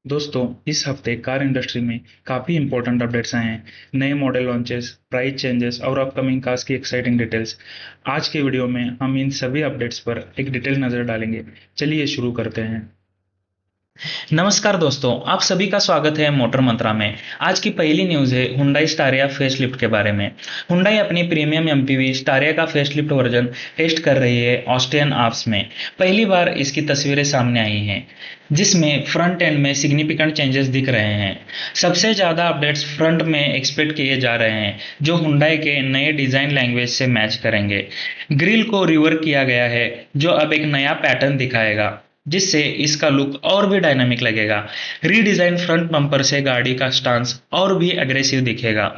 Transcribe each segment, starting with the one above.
दोस्तों, इस हफ्ते कार इंडस्ट्री में काफ़ी इंपॉर्टेंट अपडेट्स आए हैं। नए मॉडल लॉन्चेस, प्राइस चेंजेस और अपकमिंग कार्स की एक्साइटिंग डिटेल्स। आज के वीडियो में हम इन सभी अपडेट्स पर एक डिटेल नज़र डालेंगे। चलिए शुरू करते हैं। नमस्कार दोस्तों, आप सभी का स्वागत है मोटर मंत्रा में। आज की पहली न्यूज़ है हुंडई स्टारिया फेसलिफ्ट के बारे में। हुंडई अपनी प्रीमियम एमपीवी स्टारिया का फेसलिफ्ट वर्जन टेस्ट कर रही है ऑस्टिन आल्प्स में। पहली बार इसकी तस्वीरें सामने आई हैं, जिसमें फ्रंट एंड में सिग्निफिकेंट चेंजेस दिख रहे हैं। सबसे ज़्यादा अपडेट्स फ्रंट में एक्सपेक्ट किए जा रहे हैं, जो हुंडई के नए डिज़ाइन लैंग्वेज से मैच करेंगे। ग्रिल को रिवर्क किया गया है, जो अब एक नया पैटर्न दिखाएगा, जिससे इसका लुक और भी डायनामिक लगेगा। रीडिजाइन फ्रंट बम्पर से गाड़ी का स्टांस और भी अग्रेसिव दिखेगा।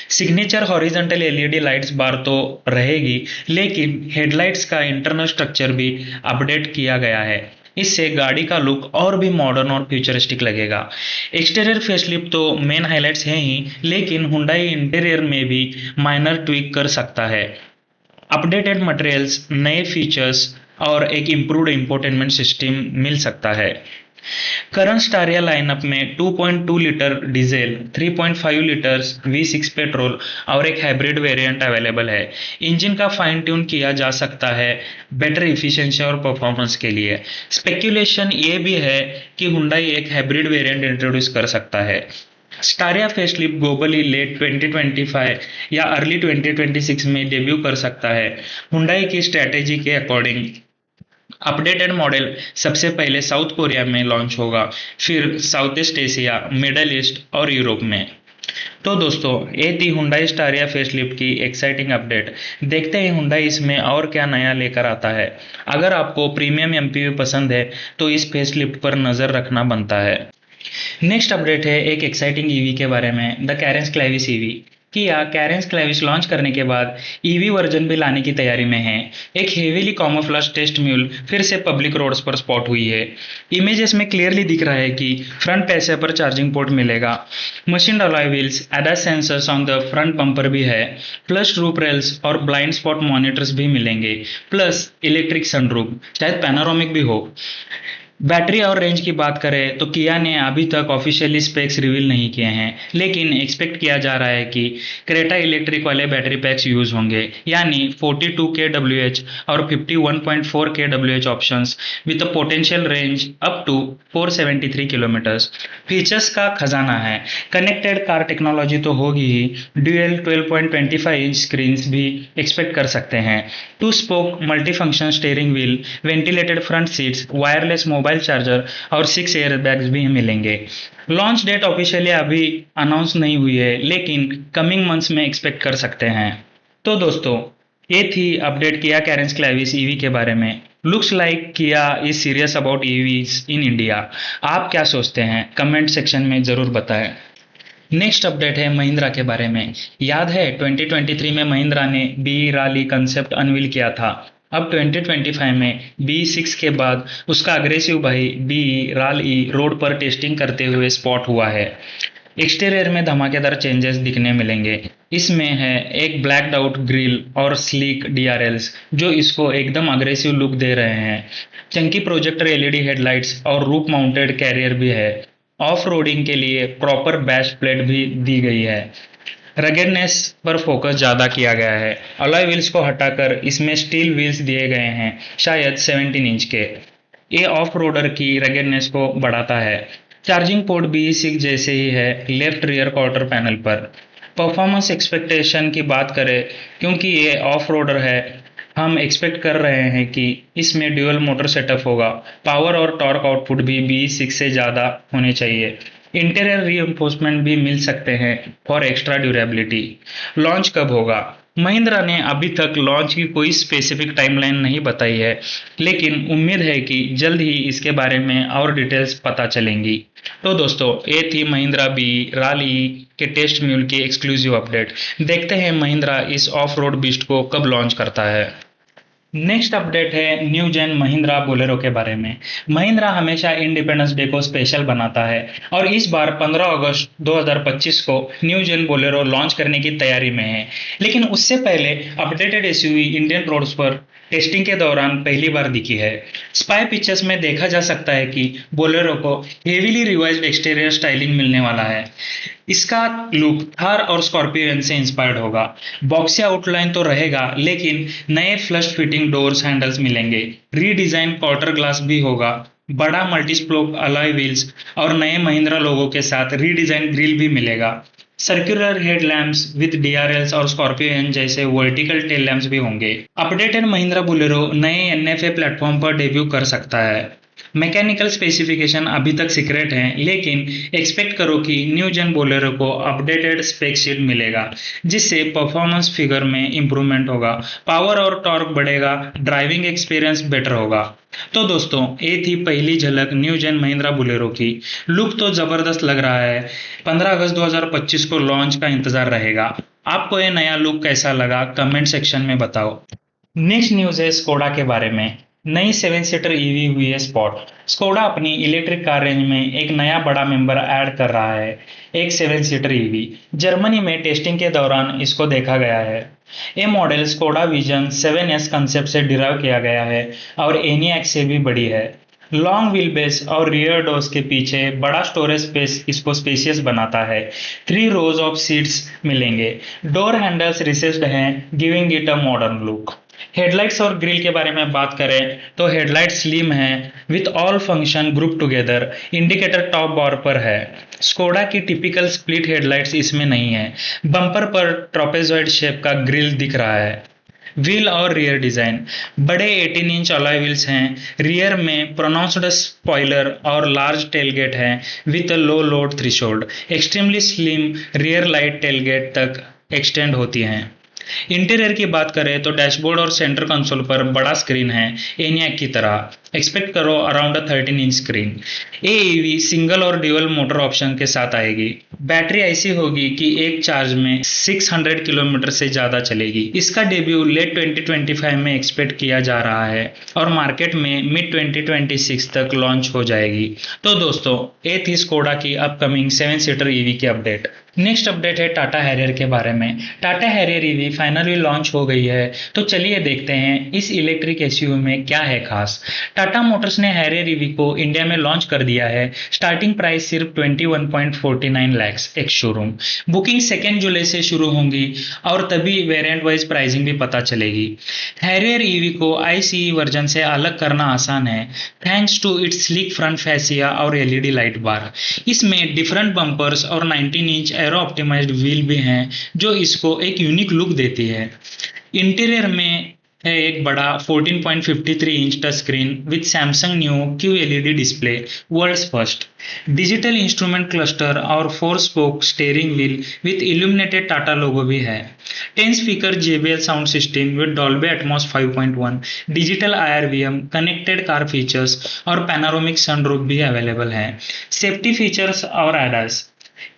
सिग्नेचर हॉरिजॉन्टल एलईडी लाइट्स बार तो रहेगी, लेकिन हेडलाइट्स का इंटरनल स्ट्रक्चर भी अपडेट किया गया है। इससे गाड़ी का लुक और भी मॉडर्न और फ्यूचरिस्टिक लगेगा। एक्सटीरियर फेसलिफ्ट तो मेन हाइलाइट्स हैं ही, लेकिन हुंडई इंटीरियर में भी माइनर ट्विक कर सकता है। अपडेटेड मटेरियल्स, नए फीचर्स और एक इम्प्रूव्ड इंफोटेनमेंट सिस्टम मिल सकता है। करंट स्टारिया लाइनअप में 2.2 litre diesel, 3.5 litre V6 petrol और एक हाइब्रिड वेरिएंट अवेलेबल है। इंजन का फाइन ट्यून किया जा सकता है बेटर इफिशिएंसी और परफॉर्मेंस के लिए। स्पेक्यूलेशन ये भी है कि हुंडई एक हाइब्रिड वेरिएंट इंट्रोड्यूस कर सकता है। स्टारिया फेसलिफ्ट ग्लोबली लेट 2025 या अर्ली 2026 में डेब्यू कर सकता है। हुंडई की स्ट्रेटेजी के अकॉर्डिंग अपडेटेड मॉडल सबसे पहले साउथ कोरिया में लॉन्च होगा, फिर south east Asia, middle east और यूरोप में। तो दोस्तों, ये थी हुंडई स्टारिया फेसलिफ्ट की एक्साइटिंग अपडेट। देखते हैं हुंडई इसमें और क्या नया लेकर आता है। अगर आपको प्रीमियम एमपीवी पसंद है तो इस फेसलिफ्ट पर नजर रखना बनता है। नेक्स्ट अपडेट है एक एक्साइटिंग ईवी के बारे में, द कैरेंस क्लेविस ईवी। किया कैरेंस क्लेविस लॉन्च करने के बाद ईवी वर्जन भी लाने की तैयारी में है। एक हेवीली कैमोफ्लेज टेस्ट म्यूल फिर से पब्लिक रोड्स पर स्पॉट हुई है। इमेजेस में क्लियरली दिख रहा है कि फ्रंट पैसे पर चार्जिंग पोर्ट मिलेगा। Machine alloy wheels, ADAS sensors on the front bumper भी है। प्लस रूफ रेल्स और ब्लाइंड स्पॉट मॉनिटर्स भी मिलेंगे। प्लस इलेक्ट्रिक सनरूफ, शायद पैनोरामिक भी हो। बैटरी और रेंज की बात करें तो किया ने अभी तक ऑफिशियली स्पेक्स रिवील नहीं किए हैं, लेकिन एक्सपेक्ट किया जा रहा है कि क्रेटा इलेक्ट्रिक वाले बैटरी पैक्स यूज होंगे, यानी 42 kWh और 51.4 kWh options with a potential range up to 473 kilometres. Features का खजाना है। कनेक्टेड कार टेक्नोलॉजी तो होगी ही, ड्यूअल 12.25 इंच स्क्रीन भी एक्सपेक्ट कर सकते हैं। Two spoke multi function steering wheel, ventilated front seats, wireless mobile charger और 6 एयर बैग्स भी मिलेंगे। लॉन्च डेट ऑफिशियली अभी अनाउंस नहीं हुई है, लेकिन कमिंग मंथ्स में एक्सपेक्ट कर सकते हैं। तो दोस्तों, ये थी अपडेट किया कैरेंस क्लेविस ईवी के बारे में। लुक्स लाइक किया is serious about EVs in India. आप क्या सोचते हैं? कमेंट सेक्शन में जरूर बताएं। नेक्स्ट अपडेट है महिंद्रा के बारे में। याद है 2023 में महिंद्रा ने बी राली कंसेप्ट अनवील किया था। अब 2025 में B6 के बाद उसका अग्रेसिव भाई बी राल ई रोड पर टेस्टिंग करते हुए स्पॉट हुआ है। एक्सटीरियर में धमाकेदार चेंजेस दिखने मिलेंगे। इसमें है एक ब्लैक्ड आउट ग्रिल और स्लीक DRLs, जो इसको एकदम अग्रेसिव लुक दे रहे हैं। चंकी प्रोजेक्टर एलईडी हेडलाइट्स और रूफ माउंटेड कैरियर भी है। ऑफ रोडिंग के लिए प्रॉपर बैश प्लेट भी दी गई है। रगेडनेस पर फोकस ज्यादा किया गया है। अलॉय व्हील्स को हटाकर इसमें स्टील व्हील्स दिए गए हैं, शायद 17 इंच के। ये ऑफ रोडर की रगेडनेस को बढ़ाता है। चार्जिंग पोर्ट B6 जैसे ही है लेफ्ट रियर क्वार्टर पैनल पर। परफॉर्मेंस एक्सपेक्टेशन की बात करें, क्योंकि ये ऑफ रोडर है, हम एक्सपेक्ट कर रहे हैं कि इसमें ड्यूअल मोटर सेटअप होगा। पावर और टॉर्क आउटपुट भी B6 से ज़्यादा होने चाहिए। इंटीरियर रीइंफोर्समेंट भी मिल सकते हैं फॉर एक्स्ट्रा ड्यूरेबिलिटी। लॉन्च कब होगा? महिंद्रा ने अभी तक लॉन्च की कोई स्पेसिफिक टाइमलाइन नहीं बताई है, लेकिन उम्मीद है कि जल्द ही इसके बारे में और डिटेल्स पता चलेंगी। तो दोस्तों, ये थी महिंद्रा बी राली के टेस्ट म्यूल की एक्सक्लूसिव अपडेट। देखते हैं महिंद्रा इस ऑफ रोड बीस्ट को कब लॉन्च करता है। नेक्स्ट अपडेट है न्यू जेन महिंद्रा बोलेरो के बारे में। महिंद्रा हमेशा इंडिपेंडेंस डे को स्पेशल बनाता है, और इस बार 15 अगस्त 2025 को न्यू जेन बोलेरो लॉन्च करने की तैयारी में है। लेकिन उससे पहले अपडेटेड एसयूवी इंडियन रोड्स पर टेस्टिंग के दौरान पहली बार दिखी है। स्पाई पिक्चर्स में देखा जा सकता है कि बोलेरो को हेवीली रिवाइज्ड एक्सटीरियर स्टाइलिंग मिलने वाला है। इसका लुक थार और स्कॉर्पियन से इंस्पायर्ड होगा। बॉक्सी आउटलाइन तो रहेगा, लेकिन नए फ्लश फिटिंग डोर्स हैंडल्स मिलेंगे। रीडिजाइन क्वार्टर ग्लास भी होगा। बड़ा मल्टीस्पोक अलॉय व्हील्स और नए महिंद्रा लोगो के साथ रीडिजाइन ग्रिल भी मिलेगा। Circular head lamps with DRLs और स्कॉर्पियन जैसे वर्टिकल टेल लैम्प्स भी होंगे। अपडेटेड महिंद्रा बोलेरो नए एनएफए प्लेटफॉर्म पर डेब्यू कर सकता है। मैकेनिकल स्पेसिफिकेशन अभी तक सीक्रेट हैं, लेकिन एक्सपेक्ट करो कि न्यू जेन बोलेरो को अपडेटेड स्पेक शीट मिलेगा, जिससे परफॉर्मेंस फिगर में इंप्रूवमेंट होगा, पावर और टॉर्क बढ़ेगा, ड्राइविंग एक्सपीरियंस बेटर होगा। तो दोस्तों, ये थी पहली झलक न्यू जेन महिंद्रा बोलेरो की। लुक तो जबरदस्त लग रहा है। 15 अगस्त 2025 को लॉन्च का इंतजार रहेगा। आपको ये नया लुक कैसा लगा, कमेंट सेक्शन में बताओ। नेक्स्ट न्यूज है स्कोडा के बारे में। नई 7 सीटर ईवी हुई है स्पॉट। स्कोडा अपनी इलेक्ट्रिक कार रेंज में एक नया बड़ा मेंबर ऐड कर रहा है, एक 7 सीटर ईवी। जर्मनी में टेस्टिंग के दौरान इसको देखा गया है। ये model Skoda vision 7S concept से डिराइव किया गया है और एनियाक से भी बड़ी है। लॉन्ग व्हील बेस और रियर डोर्स के पीछे बड़ा स्टोरेज स्पेस इसको स्पेशियस बनाता है। 3 रोज ऑफ सीट्स मिलेंगे। डोर हैंडल्स रिसेस्ड हैं, giving it a modern look. Headlights और ग्रिल के बारे में बात करें तो हेडलाइट स्लिम है with all function group together. Indicator top बार पर है। स्कोडा की टिपिकल स्प्लिट हेडलाइट्स इसमें नहीं है। बम्पर पर ट्रोपेजॉइड शेप का ग्रिल दिख रहा है। व्हील और रियर डिजाइन बड़े 18 इंच अलॉय व्हील्स हैं। रियर में प्रोनाउंस्ड स्पॉइलर और लार्ज टेलगेट है with a low load threshold. Extremely slim rear light tailgate तक एक्सटेंड होती हैं। इंटीरियर की बात करें तो डैशबोर्ड और सेंटर कंसोल पर बड़ा स्क्रीन है, एनियाक की तरह। एक्सपेक्ट करो अराउंड 13 इंच स्क्रीन। ये ईवी सिंगल और ड्यूअल मोटर ऑप्शन के साथ आएगी। बैटरी ऐसी होगी कि एक चार्ज में 600 किलोमीटर से ज्यादा चलेगी। इसका डेब्यू लेट 2025 में एक्सपेक्ट किया जा रहा है और मार्केट में मिड 2026 तक लॉन्च हो जाएगी। तो दोस्तों, ये थी स्कोडा की अपकमिंग 7 सीटर ईवी की अपडेट। नेक्स्ट अपडेट है टाटा हैरियर के बारे में। Tata Harrier EV finally launch हो गई है, तो चलिए देखते हैं इस इलेक्ट्रिक एसयूवी में क्या है खास। टाटा मोटर्स ने हैरियर ईवी को इंडिया में लॉन्च कर दिया है। स्टार्टिंग प्राइस सिर्फ 21.49 लाख एक शोरूम। बुकिंग 2 जुलाई से शुरू होंगी और तभी वेरिएंट वाइज प्राइसिंग भी पता चलेगी। हैरियर ईवी को आईसीई वर्जन से अलग करना आसान है, thanks to its sleek front fascia और एलईडी लाइट बार। इसमें डिफरेंट बम्पर्स और 19 इंच एरो ऑप्टिमाइज्ड व्हील भी हैं, जो इसको एक यूनिक लुक देती है। इंटीरियर में है एक बड़ा 14.53 inch touch screen with Samsung new QLED display, world's first. Digital instrument cluster और 4 spoke steering wheel with illuminated Tata logo भी है। 10 speaker JBL sound system with Dolby Atmos 5.1, digital IRVM, connected car features और panoramic sunroof भी available है। Safety features और ADAS।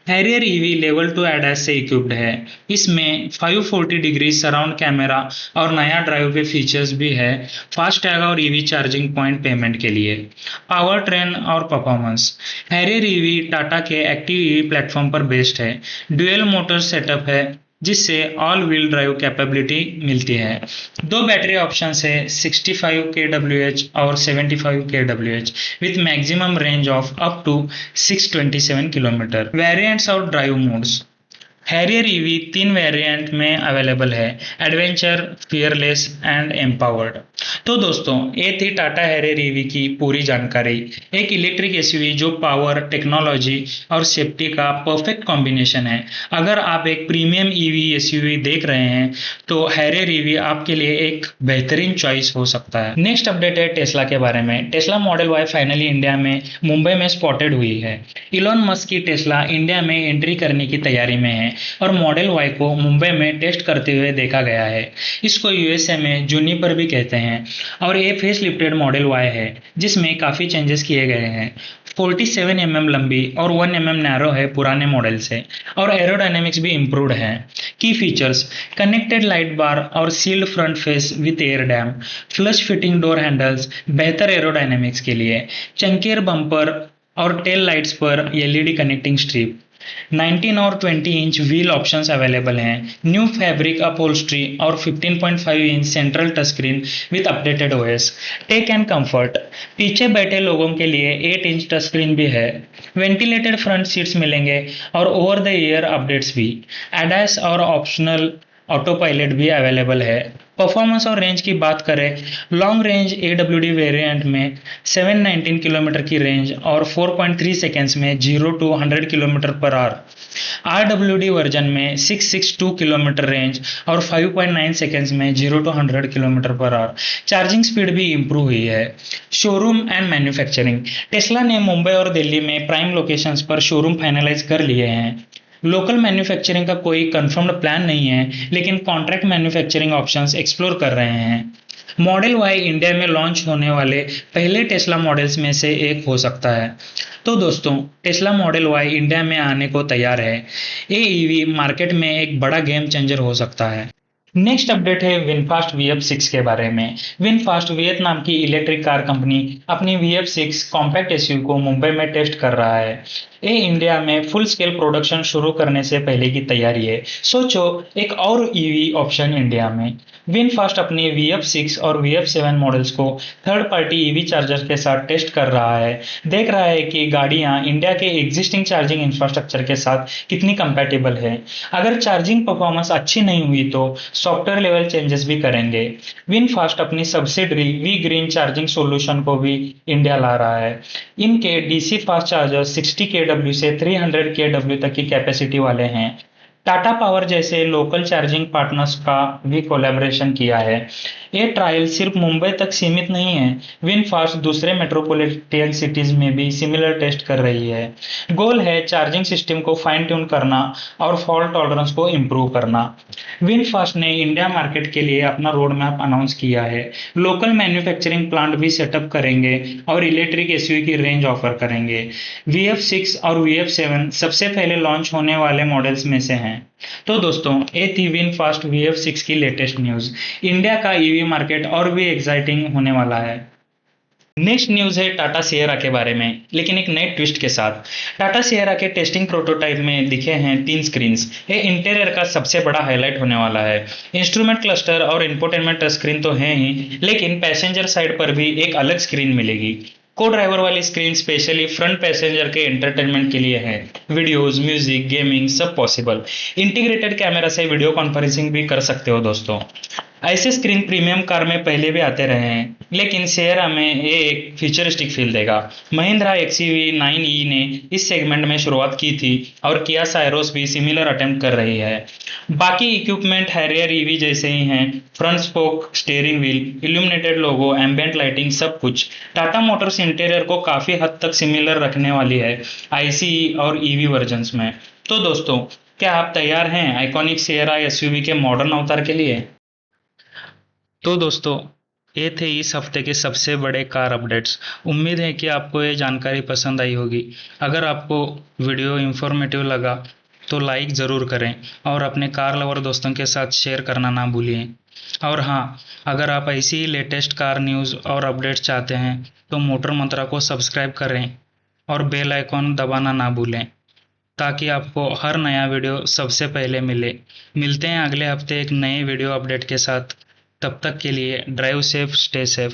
Harrier EV level 2 ADAS से equipped है। इसमें 540 डिग्री सराउंड कैमरा और नया ड्राइव वे फीचर्स भी है। फास्ट टैग और ईवी चार्जिंग पॉइंट पेमेंट के लिए। पावर ट्रेन और परफॉर्मेंस। हैरियर ईवी टाटा के एक्टिव ईवी प्लेटफॉर्म पर बेस्ड है। ड्यूअल मोटर सेटअप है, जिससे ऑल व्हील ड्राइव कैपेबिलिटी मिलती है। 2 बैटरी ऑप्शन है, 65 kWh और 75 kWh with maximum range of up to 627 kilometre. Variants और drive modes. Harrier EV 3 variant में अवेलेबल है, एडवेंचर, फियरलेस एंड एम्पावर्ड। तो दोस्तों, ये थी टाटा हैरियर ईवी की पूरी जानकारी। एक इलेक्ट्रिक एसयूवी जो पावर, टेक्नोलॉजी और सेफ्टी का परफेक्ट कॉम्बिनेशन है। अगर आप एक प्रीमियम ईवी एसयूवी देख रहे हैं तो हैरियर ईवी आपके लिए एक बेहतरीन चॉइस हो सकता है। नेक्स्ट अपडेट है टेस्ला के बारे में। Tesla model Y finally India में मुंबई में स्पॉटेड हुई है। इलॉन मस्क की टेस्ला इंडिया में एंट्री करने की तैयारी में है और मॉडल वाई को मुंबई में टेस्ट करते हुए देखा गया है। इसको यूएसए में जूनिपर भी कहते हैं और ये फेस लिफ्टेड मॉडल वाई है, जिसमें काफी चेंजेस किए गए हैं। 47 mm लंबी और 1 mm नैरो है पुराने मॉडल से, और एरोडायनेमिक्स भी इम्प्रूव्ड है। की फीचर्स: कनेक्टेड लाइट बार और sealed front face with air dam, flush fitting door handles बेहतर एरोडायनेमिक्स के लिए, चंकियर बम्पर और टेल लाइट्स पर एलईडी कनेक्टिंग स्ट्रिप, 19 और 20 इंच व्हील ऑप्शंस अवेलेबल हैं। न्यू फैब्रिक अपहोल्स्ट्री और 15.5 inch central touch screen with updated OS. Tech and comfort, पीछे बैठे लोगों के लिए 8 इंच टच स्क्रीन भी है। वेंटिलेटेड फ्रंट सीट्स मिलेंगे और ओवर द एयर अपडेट्स भी। एडएस और ऑप्शनल ऑटो पायलट भी अवेलेबल है। परफॉर्मेंस और रेंज की बात करें, लॉन्ग रेंज AWD वेरिएंट में 719 किलोमीटर की रेंज और 4.3 सेकेंड्स में 0 to 100 kilometre per hour. RWD version में 662 किलोमीटर रेंज और 5.9 सेकेंड्स में 0 to 100 kilometre per hour. Charging speed भी इंप्रूव हुई है। शोरूम एंड मैन्युफैक्चरिंग, टेस्ला ने मुंबई और दिल्ली में प्राइम लोकेशंस पर शोरूम फाइनलाइज कर लिए हैं। लोकल मैन्युफैक्चरिंग का कोई कंफर्म्ड प्लान नहीं है, लेकिन कॉन्ट्रैक्ट मैन्युफैक्चरिंग ऑप्शंस एक्सप्लोर कर रहे हैं। मॉडल वाई इंडिया में लॉन्च होने वाले पहले टेस्ला मॉडल्स में से एक हो सकता है। तो दोस्तों, टेस्ला मॉडल वाई इंडिया में आने को तैयार है। ये ईवी मार्केट में एक बड़ा गेम चेंजर हो सकता है। नेक्स्ट अपडेट है विनफास्ट VF6 के बारे में। विनफास्ट वियतनाम की इलेक्ट्रिक कार कंपनी अपनी VF6 कॉम्पैक्ट एसयूवी को मुंबई में टेस्ट कर रहा है। ये इंडिया में फुल स्केल प्रोडक्शन शुरू करने से पहले की तैयारी है। सोचो, एक और ईवी ऑप्शन इंडिया में। विनफास्ट अपनी VF6 और VF7 मॉडल्स को थर्ड पार्टी ईवी चार्जर के साथ टेस्ट कर रहा है। देख रहा है कि गाड़ियां इंडिया के एग्जिस्टिंग चार्जिंग इंफ्रास्ट्रक्चर के साथ कितनी कंपैटिबल है। अगर चार्जिंग परफॉर्मेंस अच्छी नहीं हुई तो सॉफ्टवेयर लेवल चेंजेस भी करेंगे। विनफास्ट अपनी subsidiary V green charging solution को भी इंडिया ला रहा है। इनके डीसी फास्ट चार्जर 60 kW से 300 kW तक की कैपेसिटी वाले हैं। टाटा पावर जैसे लोकल चार्जिंग पार्टनर्स का भी कोलैबोरेशन किया है। ये ट्रायल सिर्फ मुंबई तक सीमित नहीं है, विनफास्ट दूसरे मेट्रोपॉलिटन सिटीज में भी सिमिलर टेस्ट कर रही है। गोल है चार्जिंग सिस्टम को फाइन ट्यून करना और फॉल्ट टॉलरेंस को इम्प्रूव करना। विनफास्ट ने इंडिया मार्केट के लिए अपना रोड मैप अनाउंस किया है। लोकल मैन्युफैक्चरिंग प्लांट भी सेटअप करेंगे और इलेक्ट्रिक एसयूवी की रेंज ऑफर करेंगे। VF6 और VF7 सबसे पहले लॉन्च होने वाले मॉडल्स में से हैं। तो दोस्तों, ये थी विनफास्ट VF6 की लेटेस्ट न्यूज। इंडिया का ईवी मार्केट और भी एक्साइटिंग होने वाला है। नेक्स्ट न्यूज है टाटा सियरा के बारे में, लेकिन एक नए ट्विस्ट के साथ। टाटा सियरा के टेस्टिंग प्रोटोटाइप में दिखे हैं 3 स्क्रीन्स। ये इंटीरियर का सबसे बड़ा हाईलाइट होने वाला है। इंस्ट्रूमेंट क्लस्टर और इंफोटेनमेंट टच स्क्रीन तो है ही, लेकिन पैसेंजर साइड पर भी एक अलग स्क्रीन मिलेगी। को ड्राइवर वाली स्क्रीन स्पेशली फ्रंट पैसेंजर के एंटरटेनमेंट के लिए है। वीडियोस, म्यूजिक, गेमिंग सब पॉसिबल। इंटीग्रेटेड कैमरा से वीडियो कॉन्फ्रेंसिंग भी कर सकते हो दोस्तों। ऐसे स्क्रीन प्रीमियम कार में पहले भी आते रहे हैं, लेकिन सियरा में ये एक फ्यूचरिस्टिक फील देगा। महिंद्रा XUV9e ने इस सेगमेंट में शुरुआत की थी और किया साइरोस भी सिमिलर अटेम्प्ट कर रही है। बाकी इक्विपमेंट हैरियर ईवी जैसे ही हैं, front spoke, steering wheel, illuminated logo, ambient lighting सब कुछ। टाटा मोटर्स इंटीरियर को काफी हद तक सिमिलर रखने वाली है ICE और EV वर्जन्स में। तो दोस्तों, क्या आप तैयार हैं आइकॉनिक सियरा एसयूवी के मॉडर्न अवतार के लिए? तो दोस्तों, ये थे इस हफ्ते के सबसे बड़े कार अपडेट्स। उम्मीद है कि आपको ये जानकारी पसंद आई होगी। अगर आपको वीडियो इंफॉर्मेटिव लगा तो लाइक ज़रूर करें और अपने कार लवर दोस्तों के साथ शेयर करना ना भूलिए। और हाँ, अगर आप ऐसी ही लेटेस्ट कार न्यूज़ और अपडेट्स चाहते हैं तो मोटर मंत्रा को सब्सक्राइब करें और बेल आइकॉन दबाना ना भूलें, ताकि आपको हर नया वीडियो सबसे पहले मिले। मिलते हैं अगले हफ्ते एक नए वीडियो अपडेट के साथ। तब तक के लिए ड्राइव सेफ, स्टे सेफ।